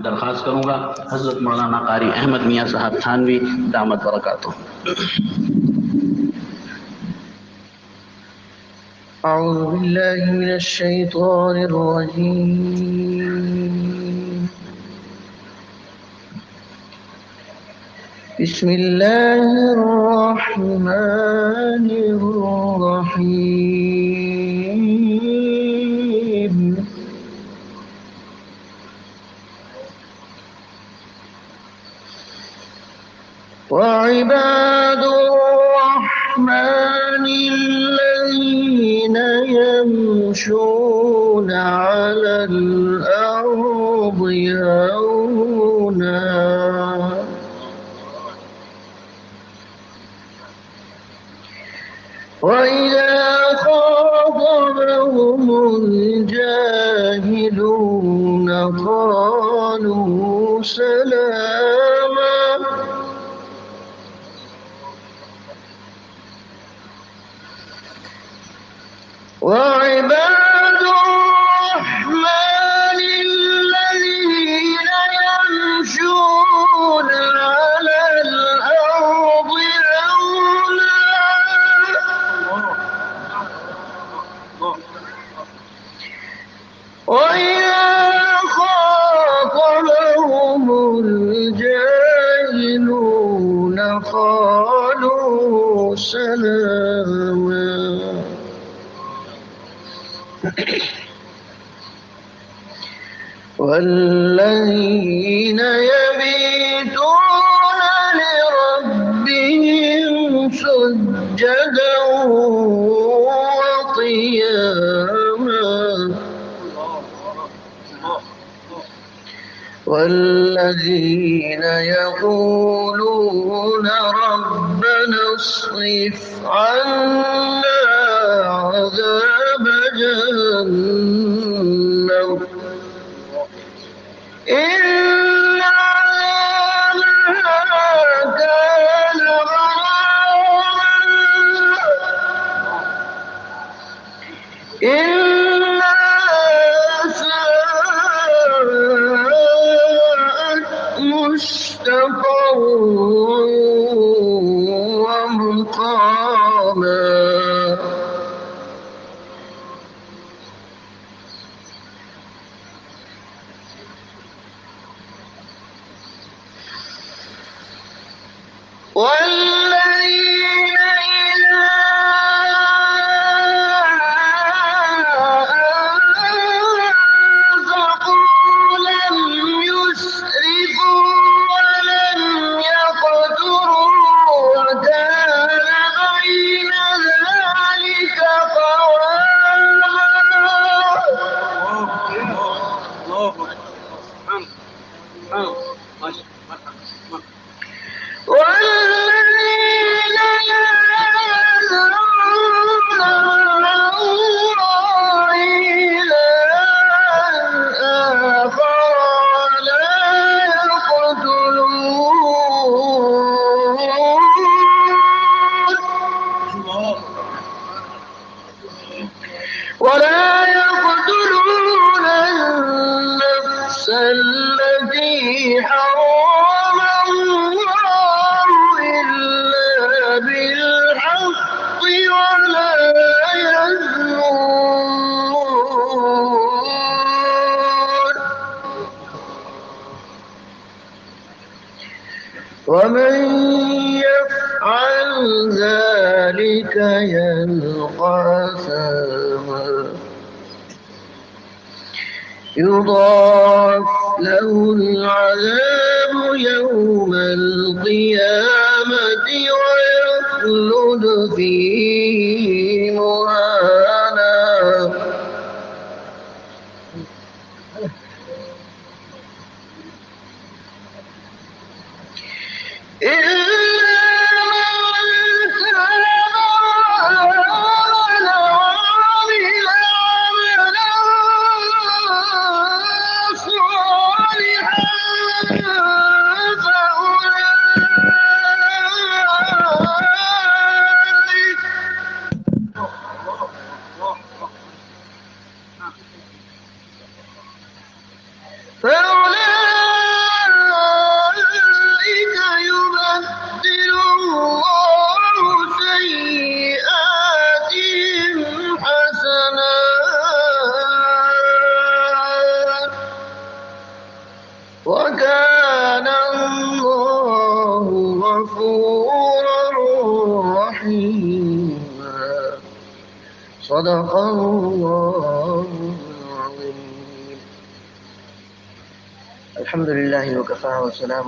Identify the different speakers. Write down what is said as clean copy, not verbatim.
Speaker 1: दरख्वास्त करूंगा हजरत मौलाना कारी अहमद मियाँ साहब थानवी दामद बरकातुहू।
Speaker 2: أعوذ بالله من الشيطان الرجيم. بسم الله الرحمن الرحيم. وعباد الرحمن الذين يمشون على الأرض هونا وإذا خاطبهم الجاهلون قالوا سلاما. وعباد الرحمن الذين يمشون على الأرض هونا وإذا خاطبهم الجاهلون قالوا سلاما. والذين يبيتون لربهم سجدا وقياما. والذين يقولون ربنا اصرف عنا عذاب جهنم إن عذابها كان غراما إنها ساءت مستقرا ومقاما. والذين إذا أنفقوا لم يسرفوا ولم يقتروا وكان بين ذلك قواما. والذين يدعون مع الله إلها آخر ولا يقتلون النفس التي حرم الله إلا بالحق ولا يزنون. ومن يفعل ذلك يلقى أثاما يضاعف له العذاب يوم القيامة ويخلد فيه مهانا. فأولئك وكان الله غفورا رحيما. صدق الله العظيم. الحمد لله وكفى وسلام